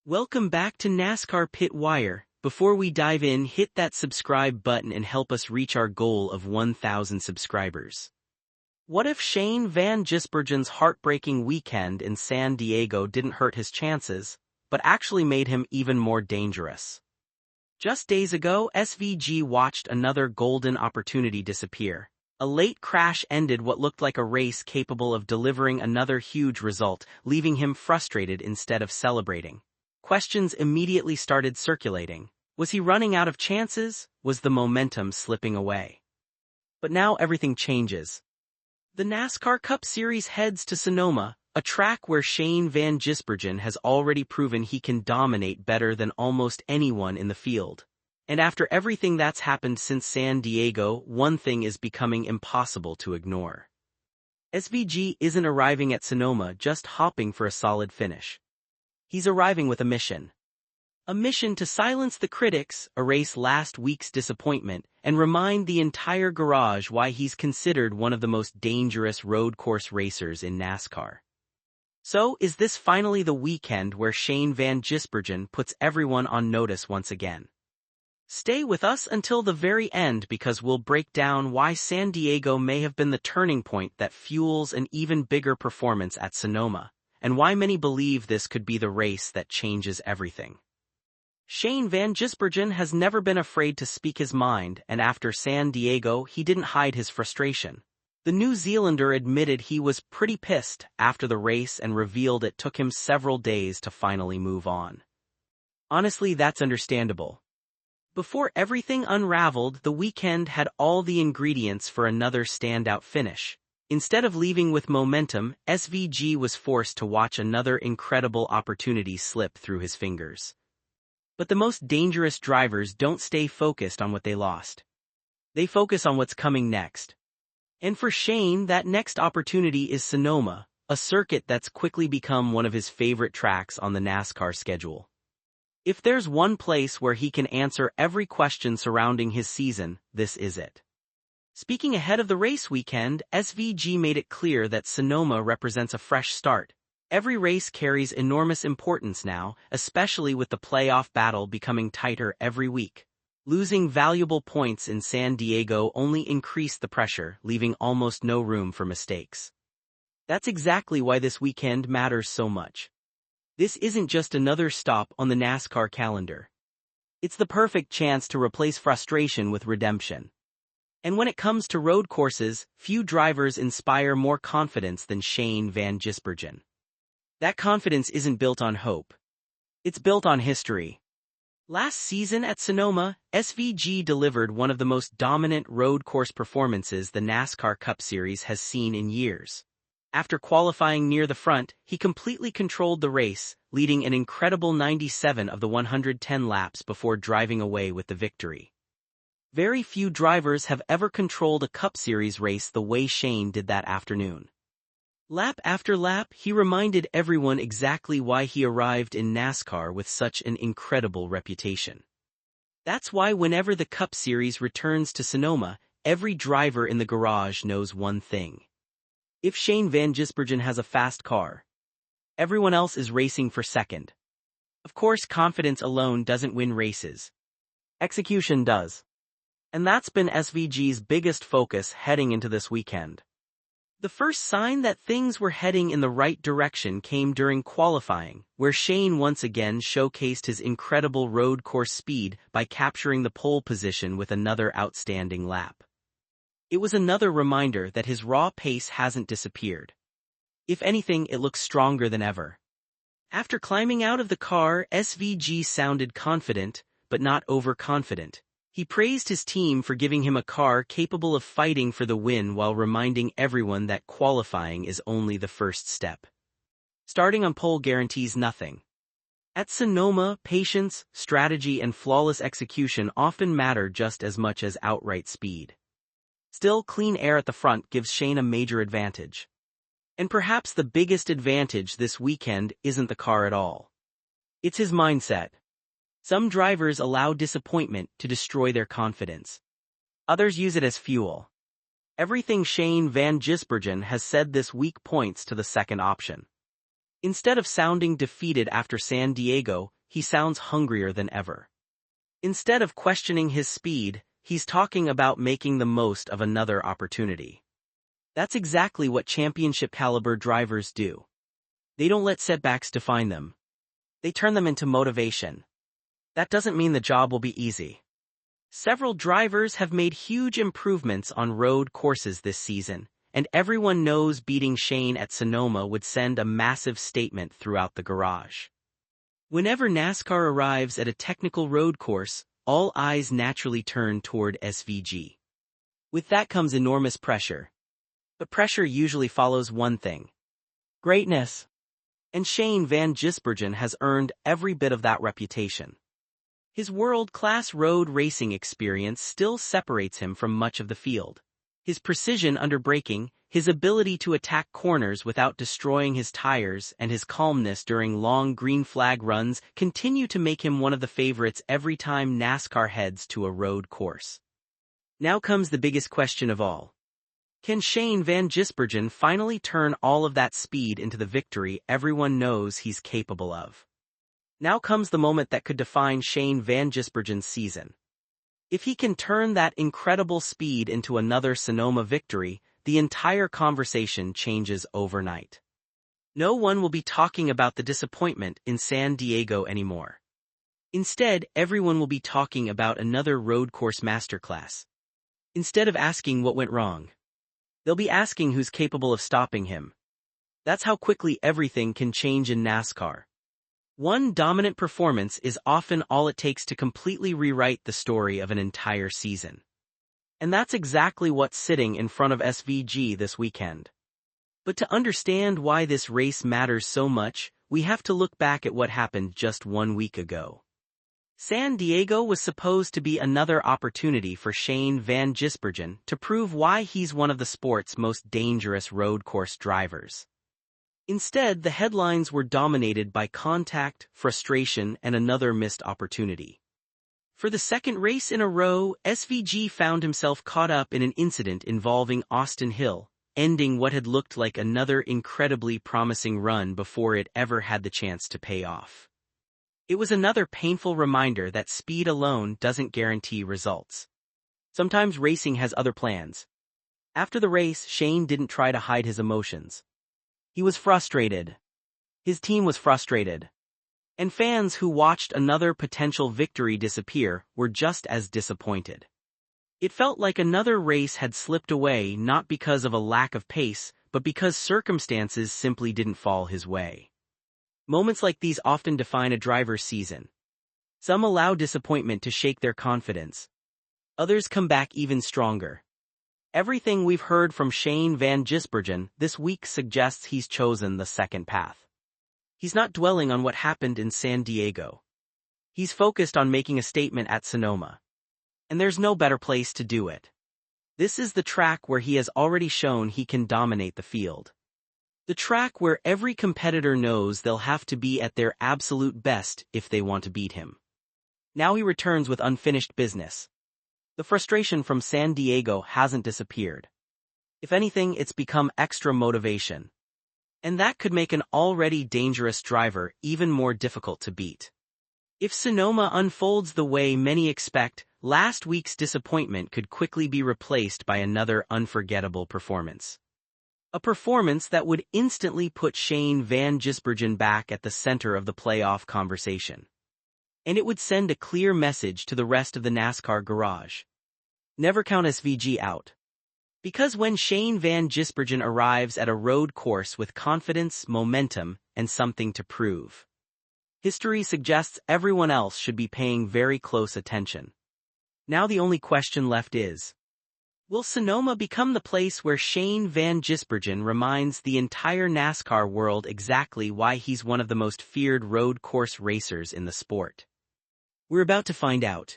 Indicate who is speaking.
Speaker 1: Welcome back to NASCAR Pit Wire. Before we dive in, hit that subscribe button and help us reach our goal of 1,000 subscribers. What if Shane Van Gisbergen's heartbreaking weekend in San Diego didn't hurt his chances, but actually made him even more dangerous? Just days ago, SVG watched another golden opportunity disappear. A late crash ended what looked like a race capable of delivering another huge result, leaving him frustrated instead of celebrating. Questions immediately started circulating. Was he running out of chances? Was the momentum slipping away? But now everything changes. The NASCAR Cup Series heads to Sonoma, a track where Shane Van Gisbergen has already proven he can dominate better than almost anyone in the field. And after everything that's happened since San Diego, one thing is becoming impossible to ignore. SVG isn't arriving at Sonoma just hopping for a solid finish. He's arriving with a mission. A mission to silence the critics, erase last week's disappointment, and remind the entire garage why he's considered one of the most dangerous road course racers in NASCAR. So, is this finally the weekend where Shane Van Gisbergen puts everyone on notice once again? Stay with us until the very end because we'll break down why San Diego may have been the turning point that fuels an even bigger performance at Sonoma, and why many believe this could be the race that changes everything. Shane Van Gisbergen has never been afraid to speak his mind, and after San Diego he didn't hide his frustration. The New Zealander admitted he was pretty pissed after the race and revealed it took him several days to finally move on. Honestly, that's understandable. Before everything unraveled, the weekend had all the ingredients for another standout finish. Instead of leaving with momentum, SVG was forced to watch another incredible opportunity slip through his fingers. But the most dangerous drivers don't stay focused on what they lost. They focus on what's coming next. And for Shane, that next opportunity is Sonoma, a circuit that's quickly become one of his favorite tracks on the NASCAR schedule. If there's one place where he can answer every question surrounding his season, this is it. Speaking ahead of the race weekend, SVG made it clear that Sonoma represents a fresh start. Every race carries enormous importance now, especially with the playoff battle becoming tighter every week. Losing valuable points in San Diego only increased the pressure, leaving almost no room for mistakes. That's exactly why this weekend matters so much. This isn't just another stop on the NASCAR calendar. It's the perfect chance to replace frustration with redemption. And when it comes to road courses, few drivers inspire more confidence than Shane Van Gisbergen. That confidence isn't built on hope. It's built on history. Last season at Sonoma, SVG delivered one of the most dominant road course performances the NASCAR Cup Series has seen in years. After qualifying near the front, he completely controlled the race, leading an incredible 97 of the 110 laps before driving away with the victory. Very few drivers have ever controlled a Cup Series race the way Shane did that afternoon. Lap after lap, he reminded everyone exactly why he arrived in NASCAR with such an incredible reputation. That's why whenever the Cup Series returns to Sonoma, every driver in the garage knows one thing. If Shane Van Gisbergen has a fast car, everyone else is racing for second. Of course, confidence alone doesn't win races. Execution does. And that's been SVG's biggest focus heading into this weekend. The first sign that things were heading in the right direction came during qualifying, where Shane once again showcased his incredible road course speed by capturing the pole position with another outstanding lap. It was another reminder that his raw pace hasn't disappeared. If anything, it looks stronger than ever. After climbing out of the car, SVG sounded confident, but not overconfident. He praised his team for giving him a car capable of fighting for the win while reminding everyone that qualifying is only the first step. Starting on pole guarantees nothing. At Sonoma, patience, strategy, and flawless execution often matter just as much as outright speed. Still, clean air at the front gives Shane a major advantage. And perhaps the biggest advantage this weekend isn't the car at all. It's his mindset. Some drivers allow disappointment to destroy their confidence. Others use it as fuel. Everything Shane Van Gisbergen has said this week points to the second option. Instead of sounding defeated after San Diego, he sounds hungrier than ever. Instead of questioning his speed, he's talking about making the most of another opportunity. That's exactly what championship-caliber drivers do. They don't let setbacks define them. They turn them into motivation. That doesn't mean the job will be easy. Several drivers have made huge improvements on road courses this season, and everyone knows beating Shane at Sonoma would send a massive statement throughout the garage. Whenever NASCAR arrives at a technical road course, all eyes naturally turn toward SVG. With that comes enormous pressure. But pressure usually follows one thing: greatness. And Shane Van Gisbergen has earned every bit of that reputation. His world-class road racing experience still separates him from much of the field. His precision under braking, his ability to attack corners without destroying his tires, and his calmness during long green flag runs continue to make him one of the favorites every time NASCAR heads to a road course. Now comes the biggest question of all. Can Shane Van Gisbergen finally turn all of that speed into the victory everyone knows he's capable of? Now comes the moment that could define Shane Van Gisbergen's season. If he can turn that incredible speed into another Sonoma victory, the entire conversation changes overnight. No one will be talking about the disappointment in San Diego anymore. Instead, everyone will be talking about another road course masterclass. Instead of asking what went wrong, they'll be asking who's capable of stopping him. That's how quickly everything can change in NASCAR. One dominant performance is often all it takes to completely rewrite the story of an entire season. And that's exactly what's sitting in front of SVG this weekend. But to understand why this race matters so much, we have to look back at what happened just 1 week ago. San Diego was supposed to be another opportunity for Shane Van Gisbergen to prove why he's one of the sport's most dangerous road course drivers. Instead, the headlines were dominated by contact, frustration, and another missed opportunity. For the second race in a row, SVG found himself caught up in an incident involving Austin Hill, ending what had looked like another incredibly promising run before it ever had the chance to pay off. It was another painful reminder that speed alone doesn't guarantee results. Sometimes racing has other plans. After the race, Shane didn't try to hide his emotions. He was frustrated. His team was frustrated. And fans who watched another potential victory disappear were just as disappointed. It felt like another race had slipped away not because of a lack of pace, but because circumstances simply didn't fall his way. Moments like these often define a driver's season. Some allow disappointment to shake their confidence. Others come back even stronger. Everything we've heard from Shane Van Gisbergen this week suggests he's chosen the second path. He's not dwelling on what happened in San Diego. He's focused on making a statement at Sonoma. And there's no better place to do it. This is the track where he has already shown he can dominate the field. The track where every competitor knows they'll have to be at their absolute best if they want to beat him. Now he returns with unfinished business. The frustration from San Diego hasn't disappeared. If anything, it's become extra motivation. And that could make an already dangerous driver even more difficult to beat. If Sonoma unfolds the way many expect, last week's disappointment could quickly be replaced by another unforgettable performance. A performance that would instantly put Shane Van Gisbergen back at the center of the playoff conversation. And it would send a clear message to the rest of the NASCAR garage. Never count SVG out. Because when Shane Van Gisbergen arrives at a road course with confidence, momentum, and something to prove, history suggests everyone else should be paying very close attention. Now the only question left is, will Sonoma become the place where Shane Van Gisbergen reminds the entire NASCAR world exactly why he's one of the most feared road course racers in the sport? We're about to find out.